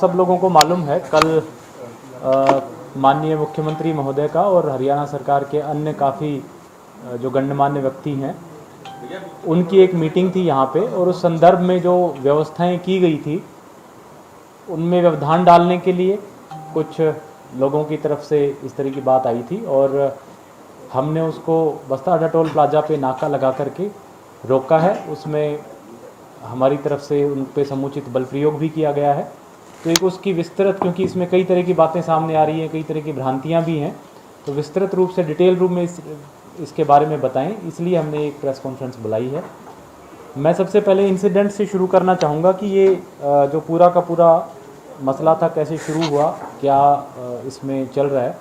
सब लोगों को मालूम है कल माननीय मुख्यमंत्री महोदय का और हरियाणा सरकार के अन्य काफ़ी जो गणमान्य व्यक्ति हैं उनकी एक मीटिंग थी यहाँ पे, और उस संदर्भ में जो व्यवस्थाएं की गई थी उनमें व्यवधान डालने के लिए कुछ लोगों की तरफ से इस तरह की बात आई थी, और हमने उसको बस्ता टोल प्लाजा पे नाका लगा करके रोका है। उसमें हमारी तरफ से उन पे समुचित बल प्रयोग भी किया गया है। तो एक उसकी विस्तृत, क्योंकि इसमें कई तरह की बातें सामने आ रही हैं, कई तरह की भ्रांतियां भी हैं, तो विस्तृत रूप से डिटेल रूप में इसके बारे में बताएं, इसलिए हमने एक प्रेस कॉन्फ्रेंस बुलाई है। मैं सबसे पहले इंसिडेंट से शुरू करना चाहूँगा कि ये जो पूरा का पूरा मसला था कैसे शुरू हुआ, क्या इसमें चल रहा है।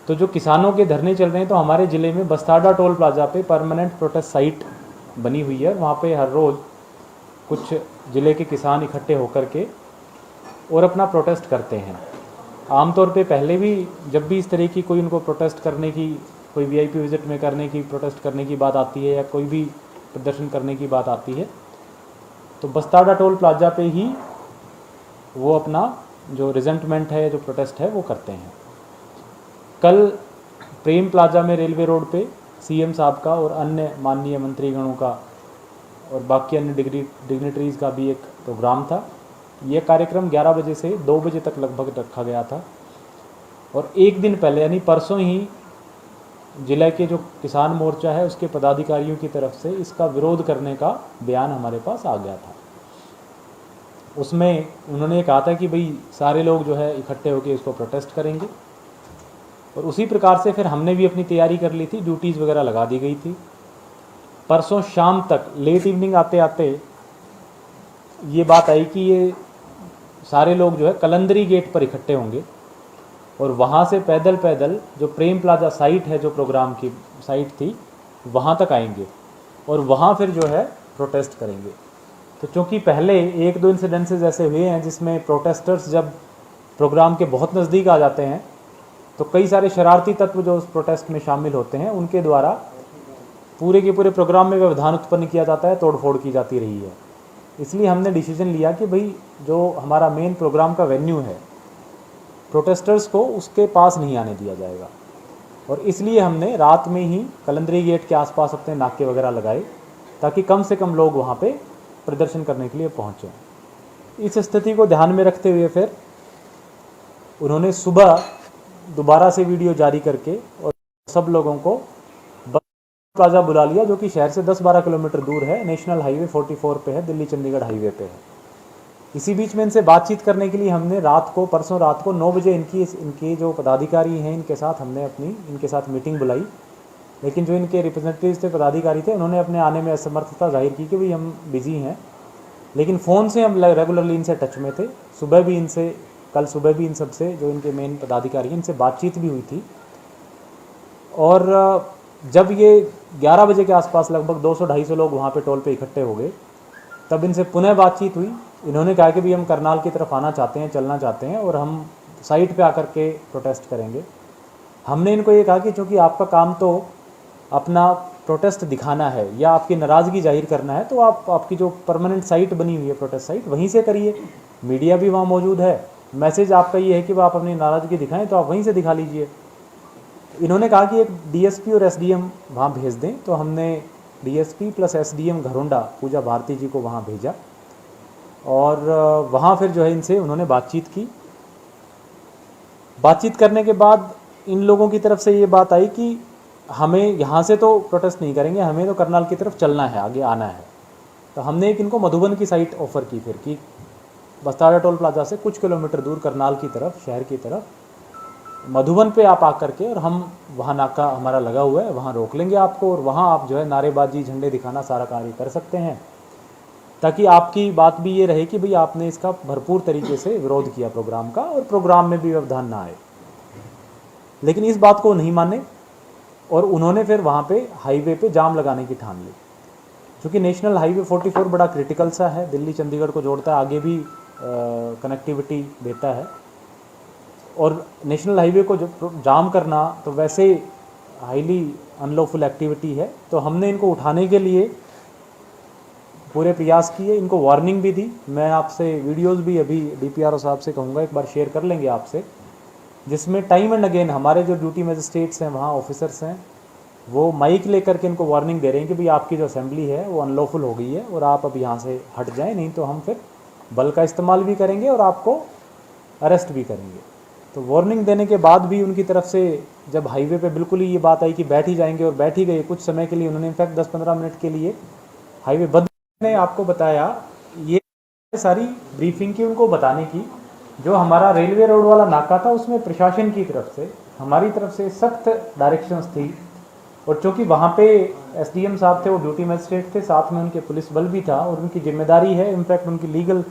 तो जो किसानों के धरने चल रहे हैं, तो हमारे ज़िले में बस्ताडा टोल प्लाजा पे परमानेंट प्रोटेस्ट साइट बनी हुई है। वहाँ पे हर रोज़ कुछ ज़िले के किसान इकट्ठे होकर के और अपना प्रोटेस्ट करते हैं। आमतौर पे पहले भी जब भी इस तरह की कोई उनको प्रोटेस्ट करने की, कोई वीआईपी विजिट में करने की, प्रोटेस्ट करने की बात आती है या कोई भी प्रदर्शन करने की बात आती है, तो बस्ताडा टोल प्लाजा पे ही वो अपना जो रिजेंटमेंट है, जो प्रोटेस्ट है, वो करते हैं। कल प्रेम प्लाजा में रेलवे रोड पे सीएम साहब का और अन्य माननीय मंत्रीगणों का और बाकी अन्य डिग्निटरीज़ का भी एक प्रोग्राम था। ये कार्यक्रम 11 बजे से 2 बजे तक लगभग रखा गया था, और एक दिन पहले यानी परसों ही जिले के जो किसान मोर्चा है उसके पदाधिकारियों की तरफ से इसका विरोध करने का बयान हमारे पास आ गया था। उसमें उन्होंने कहा था कि भाई सारे लोग जो है इकट्ठे होकर इसको प्रोटेस्ट करेंगे, और उसी प्रकार से फिर हमने भी अपनी तैयारी कर ली थी, ड्यूटीज़ वगैरह लगा दी गई थी। परसों शाम तक लेट इवनिंग आते आते ये बात आई कि ये सारे लोग जो है कलंदरी गेट पर इकट्ठे होंगे, और वहाँ से पैदल पैदल जो प्रेम प्लाजा साइट है, जो प्रोग्राम की साइट थी, वहाँ तक आएंगे और वहाँ फिर जो है प्रोटेस्ट करेंगे। तो चूँकि पहले 1-2 इंसिडेंसेस ऐसे हुए हैं जिसमें प्रोटेस्टर्स जब प्रोग्राम के बहुत नज़दीक आ जाते हैं तो कई सारे शरारती तत्व जो उस प्रोटेस्ट में शामिल होते हैं उनके द्वारा पूरे के पूरे प्रोग्राम में व्यवधान उत्पन्न किया जाता है, तोड़फोड़ की जाती रही है। इसलिए हमने डिसीजन लिया कि भाई जो हमारा मेन प्रोग्राम का वेन्यू है, प्रोटेस्टर्स को उसके पास नहीं आने दिया जाएगा, और इसलिए हमने रात में ही कलंदरी गेट के आसपास अपने नाके वगैरह लगाए ताकि कम से कम लोग वहाँ पे प्रदर्शन करने के लिए पहुँचें। इस स्थिति को ध्यान में रखते हुए फिर उन्होंने सुबह दोबारा से वीडियो जारी करके और सब लोगों को प्लाजा बुला लिया, जो कि शहर से 10-12 किलोमीटर दूर है, नेशनल हाईवे 44 पे है, दिल्ली चंडीगढ़ हाईवे पे है। इसी बीच में इनसे बातचीत करने के लिए हमने परसों रात को 9 बजे इनके जो पदाधिकारी हैं इनके साथ हमने इनके साथ मीटिंग बुलाई, लेकिन जो इनके रिप्रेजेंटेटिव्स थे, पदाधिकारी थे, उन्होंने अपने आने में असमर्थता जाहिर की कि भाई हम बिजी हैं। लेकिन फ़ोन से हम रेगुलरली इनसे टच में थे। कल सुबह भी इन सबसे, जो इनके मेन पदाधिकारी हैं, इनसे बातचीत भी हुई थी। और जब ये 11 बजे के आसपास लगभग 200-250 लोग वहाँ पे टोल पे इकट्ठे हो गए, तब इनसे पुनः बातचीत हुई। इन्होंने कहा कि भी हम करनाल की तरफ आना चाहते हैं, चलना चाहते हैं, और हम साइट पे आकर के प्रोटेस्ट करेंगे। हमने इनको ये कहा कि चूँकि आपका काम तो अपना प्रोटेस्ट दिखाना है या आपकी नाराज़गी जाहिर करना है, तो आपकी जो परमानेंट साइट बनी हुई है, प्रोटेस्ट साइट, वहीं से करिए। मीडिया भी वहाँ मौजूद है, मैसेज आपका ये है कि आप अपनी नाराज़गी दिखाएं तो आप वहीं से दिखा लीजिए। इन्होंने कहा कि एक डीएसपी और एसडीएम वहाँ भेज दें, तो हमने डीएसपी प्लस एसडीएम घरोंडा पूजा भारती जी को वहाँ भेजा, और वहाँ फिर जो है इनसे उन्होंने बातचीत की। बातचीत करने के बाद इन लोगों की तरफ से ये बात आई कि हमें यहाँ से तो प्रोटेस्ट नहीं करेंगे, हमें तो करनाल की तरफ चलना है, आगे आना है। तो हमने एक इनको मधुबन की साइट ऑफ़र की फिर, कि बस्ताडा टोल प्लाजा से कुछ किलोमीटर दूर करनाल की तरफ, शहर की तरफ मधुबन पे आप आकर के, और हम वहाँ नाका हमारा लगा हुआ है, वहाँ रोक लेंगे आपको, और वहाँ आप जो है नारेबाजी, झंडे दिखाना, सारा कार्य कर सकते हैं, ताकि आपकी बात भी ये रहे कि भाई आपने इसका भरपूर तरीके से विरोध किया प्रोग्राम का, और प्रोग्राम में भी व्यवधान ना आए। लेकिन इस बात को नहीं माने, और उन्होंने फिर वहाँ पे हाईवे पे जाम लगाने की ठान ली। क्योंकि नेशनल हाईवे 44 बड़ा क्रिटिकल सा है, दिल्ली चंडीगढ़ को जोड़ता है, आगे भी कनेक्टिविटी देता है, और नेशनल हाईवे को जाम करना तो वैसे हाईली अनलॉफुल एक्टिविटी है। तो हमने इनको उठाने के लिए पूरे प्रयास किए, इनको वार्निंग भी दी। मैं आपसे वीडियोस भी अभी डीपीआरओ साहब से कहूँगा एक बार शेयर कर लेंगे आपसे, जिसमें टाइम एंड अगेन हमारे जो ड्यूटी मजिस्ट्रेट्स हैं, वहाँ ऑफिसर्स हैं, वो माइक लेकर के इनको वार्निंग दे रहे हैं कि भाई आपकी जो असेंबली है वो अनलॉफुल हो गई है और आप अब यहाँ से हट जाएं, नहीं तो हम फिर बल का इस्तेमाल भी करेंगे और आपको अरेस्ट भी करेंगे। तो वार्निंग देने के बाद भी उनकी तरफ से जब हाईवे पे बिल्कुल ही ये बात आई कि बैठ ही जाएंगे, और बैठ ही गए कुछ समय के लिए। उन्होंने इनफैक्ट 10-15 मिनट के लिए हाईवे बंद। ने आपको बताया ये सारी ब्रीफिंग की उनको बताने की, जो हमारा रेलवे रोड वाला नाका था उसमें प्रशासन की तरफ से हमारी तरफ से सख्त डायरेक्शंस थी। और चूँकि वहाँ पे एसडीएम साहब थे, वो ड्यूटी मजिस्ट्रेट थे, साथ में उनके पुलिस बल भी था, और उनकी जिम्मेदारी है, इनफैक्ट उनकी लीगल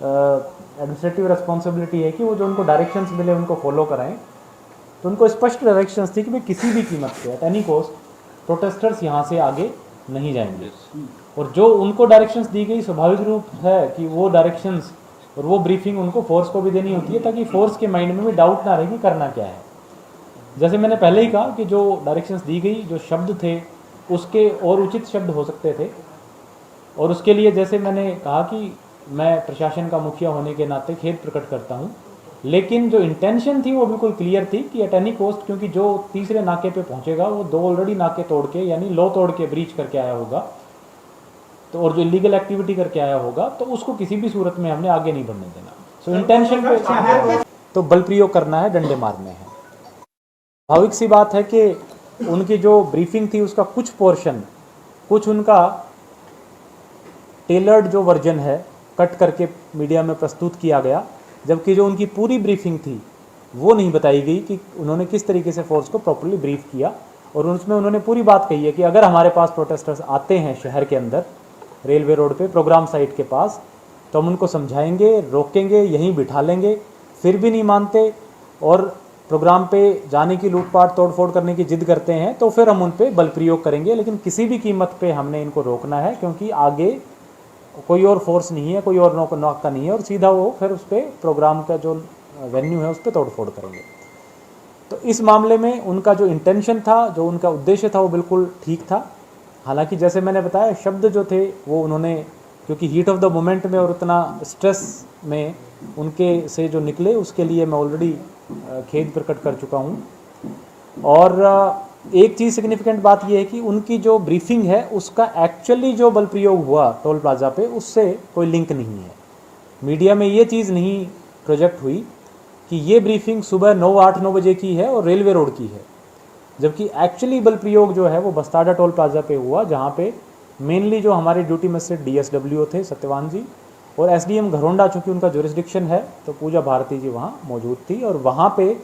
एडमिनिस्ट्रेटिव रिस्पॉन्सिबिलिटी है कि वो जो उनको डायरेक्शंस मिले उनको फॉलो कराएं। तो उनको स्पष्ट डायरेक्शंस थी कि भाई किसी भी कीमत पे एट एनी कॉस्ट प्रोटेस्टर्स यहाँ से आगे नहीं जाएंगे। और जो उनको डायरेक्शंस दी गई, स्वाभाविक रूप है कि वो डायरेक्शंस और वो ब्रीफिंग उनको फोर्स को भी देनी होती है, ताकि फोर्स के माइंड में भी डाउट ना रहे कि करना क्या है। जैसे मैंने पहले ही कहा कि जो डायरेक्शंस दी गई, जो शब्द थे उसके और उचित शब्द हो सकते थे, और उसके लिए जैसे मैंने कहा कि मैं प्रशासन का मुखिया होने के नाते खेद प्रकट करता हूँ, लेकिन जो इंटेंशन थी वो बिल्कुल क्लियर थी कि एट एनी कॉस्ट, क्योंकि जो तीसरे नाके पे पहुँचेगा वो 2 ऑलरेडी नाके तोड़ के, यानी लॉ तोड़ के ब्रीच करके आया होगा, तो और जो इलीगल एक्टिविटी करके आया होगा, तो उसको किसी भी सूरत में हमने आगे नहीं बढ़ने देना। सो इंटेंशन पे तो बल प्रयोग करना है, डंडे मारने हैं। स्वाभाविक सी बात है कि उनकी जो ब्रीफिंग थी उसका कुछ पोर्शन, कुछ उनका टेलर्ड जो वर्जन है कट करके मीडिया में प्रस्तुत किया गया, जबकि जो उनकी पूरी ब्रीफिंग थी वो नहीं बताई गई कि उन्होंने किस तरीके से फोर्स को प्रॉपर्ली ब्रीफ किया। और उसमें उन्होंने पूरी बात कही है कि अगर हमारे पास प्रोटेस्टर्स आते हैं शहर के अंदर, रेलवे रोड पे प्रोग्राम साइट के पास, तो हम उनको समझाएंगे, रोकेंगे, यहीं बिठा लेंगे, फिर भी नहीं मानते और प्रोग्राम पे जाने की लूटपाट तोड़फोड़ करने की जिद करते हैं, तो फिर हम उन पे बल प्रयोग करेंगे। लेकिन किसी भी कीमत पे हमने इनको रोकना है, क्योंकि आगे कोई और फोर्स नहीं है, कोई और नौका नहीं है, और सीधा वो फिर उस पर प्रोग्राम का जो वेन्यू है उस पर तोड़फोड़ करेंगे। तो इस मामले में उनका जो इंटेंशन था, जो उनका उद्देश्य था, वो बिल्कुल ठीक था। हालांकि जैसे मैंने बताया, शब्द जो थे वो उन्होंने, क्योंकि हीट ऑफ द मोमेंट में और उतना स्ट्रेस में उनके से जो निकले, उसके लिए मैं ऑलरेडी खेद प्रकट कर चुका हूँ। और एक चीज़ सिग्निफिकेंट बात यह है कि उनकी जो ब्रीफिंग है उसका एक्चुअली जो बल प्रयोग हुआ टोल प्लाजा पे, उससे कोई लिंक नहीं है। मीडिया में ये चीज़ नहीं प्रोजेक्ट हुई कि ये ब्रीफिंग सुबह 9-8-9 बजे की है और रेलवे रोड की है, जबकि एक्चुअली बल प्रयोग जो है वो बस्ताडा टोल प्लाजा पे हुआ, जहाँ पे मेनली जो हमारे ड्यूटी मजिस्ट्रेट डीएसडब्ल्यू थे सत्यवान जी, और एसडीएम घरोंडा, चूँकि उनका जुरिस्डिक्शन है, तो पूजा भारती जी वहाँ मौजूद थी। और वहाँ पे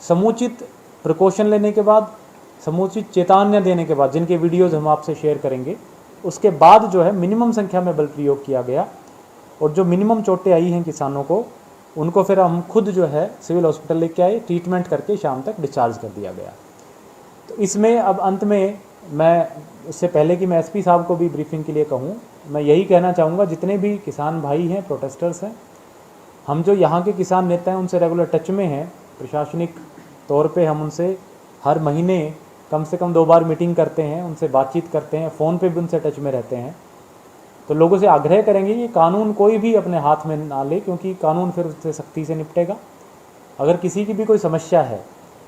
समुचित प्रिकॉशन लेने के बाद, समुचित चेतावनी देने के बाद, जिनके वीडियोज़ हम आपसे शेयर करेंगे, उसके बाद जो है मिनिमम संख्या में बल प्रयोग किया गया। और जो मिनिमम चोटें आई हैं किसानों को, उनको फिर हम खुद जो है सिविल हॉस्पिटल लेके आए, ट्रीटमेंट करके शाम तक डिस्चार्ज कर दिया गया। तो इसमें अब अंत में मैं, इससे पहले कि मैं एसपी साहब को भी ब्रीफिंग के लिए कहूँ, मैं यही कहना चाहूँगा, जितने भी किसान भाई हैं, प्रोटेस्टर्स हैं, हम जो यहाँ के किसान नेता हैं उनसे रेगुलर टच में हैं। प्रशासनिक तौर पे हम उनसे हर महीने कम से कम 2 बार मीटिंग करते हैं, उनसे बातचीत करते हैं, फ़ोन पे भी उनसे टच में रहते हैं। तो लोगों से आग्रह करेंगे कि कानून कोई भी अपने हाथ में ना ले, क्योंकि कानून फिर उससे सख्ती से निपटेगा। अगर किसी की भी कोई समस्या है,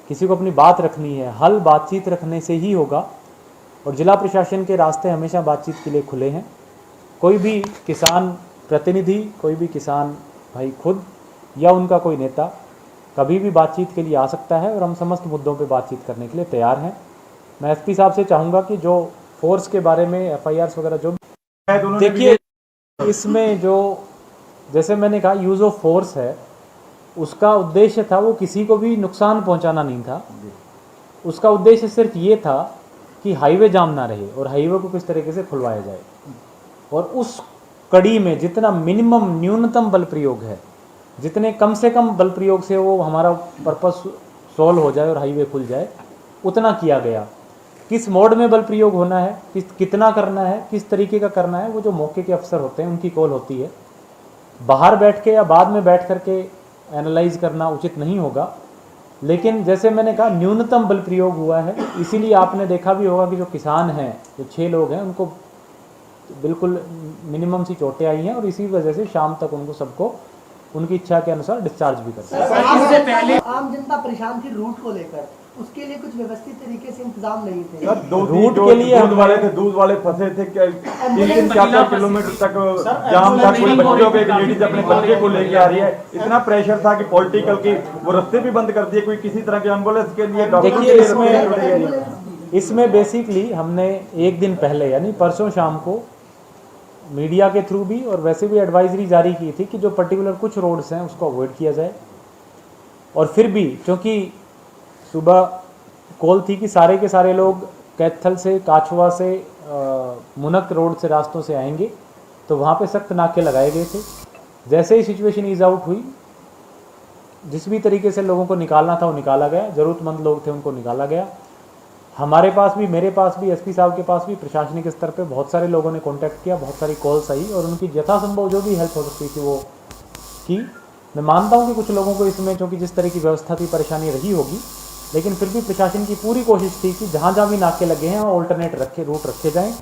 किसी को अपनी बात रखनी है, हल बातचीत रखने से ही होगा। और जिला प्रशासन के रास्ते हमेशा बातचीत के लिए खुले हैं। कोई भी किसान प्रतिनिधि, कोई भी किसान भाई खुद या उनका कोई नेता कभी भी बातचीत के लिए आ सकता है, और हम समस्त मुद्दों पे बातचीत करने के लिए तैयार हैं। मैं एसपी साहब से चाहूँगा कि जो फोर्स के बारे में एफआईआर्स वगैरह जो देखिए, इसमें जो जैसे मैंने कहा यूज़ ऑफ फोर्स है, उसका उद्देश्य था वो किसी को भी नुकसान पहुंचाना नहीं था। उसका उद्देश्य सिर्फ ये था कि हाईवे जाम ना रहे और हाईवे को किस तरीके से खुलवाया जाए। और उस कड़ी में जितना मिनिमम, न्यूनतम बल प्रयोग है, जितने कम से कम बल प्रयोग से वो हमारा पर्पस सॉल्व हो जाए और हाईवे खुल जाए, उतना किया गया। किस मोड में बल प्रयोग होना है, कितना करना है, किस तरीके का करना है, वो जो मौके के अफसर होते हैं उनकी कॉल होती है। बाहर बैठ के या बाद में बैठ करके एनालाइज करना उचित नहीं होगा। लेकिन जैसे मैंने कहा, न्यूनतम बल प्रयोग हुआ है, इसीलिए आपने देखा भी होगा कि जो किसान हैं, जो 6 लोग हैं, उनको बिल्कुल मिनिमम सी चोटें आई हैं और इसी वजह से शाम तक उनको सबको उनकी इच्छा के अनुसार डिस्चार्ज भी करते हैं। आम जनता परेशान थी रूट को लेकर, उसके लिए कुछ व्यवस्थित तरीके से इंतजाम नहीं थे। सर, रूट के लिए दूध वाले फंसे थे, 3-4 किलोमीटर तक जाम था। कोई बच्चों को, एक लेडीज अपने बच्चे को लेके आ रही है, इतना प्रेशर था कि पॉलिटिकल की वो रास्ते भी बंद कर दिए। कोई किसी तरह के एम्बुलेंस के लिए, डॉक्टर के लिए इसमें बेसिकली हमने एक दिन पहले यानी परसों शाम को मीडिया के थ्रू भी और वैसे भी एडवाइजरी जारी की थी कि जो पर्टिकुलर कुछ रोड्स हैं उसको अवॉइड किया जाए। और फिर भी क्योंकि सुबह कॉल थी कि सारे के सारे लोग कैथल से, काछुआ से, मुनक रोड से रास्तों से आएंगे, तो वहाँ पे सख्त नाके लगाए गए थे। जैसे ही सिचुएशन ईज आउट हुई, जिस भी तरीके से लोगों को निकालना था वो निकाला गया, ज़रूरतमंद लोग थे उनको निकाला गया। हमारे पास भी, मेरे पास भी, एसपी साहब के पास भी प्रशासनिक स्तर पे बहुत सारे लोगों ने कांटेक्ट किया, बहुत सारी कॉल्स आई और उनकी यथासंभव जो भी हेल्प हो सकती थी वो की। मैं मानता हूँ कि कुछ लोगों को इसमें, क्योंकि जिस तरह की व्यवस्था थी, परेशानी रही होगी, लेकिन फिर भी प्रशासन की पूरी कोशिश थी कि जहाँ जहाँ भी नाके लगे हैं वहाँ ऑल्टरनेट रूट रखे जाएँ।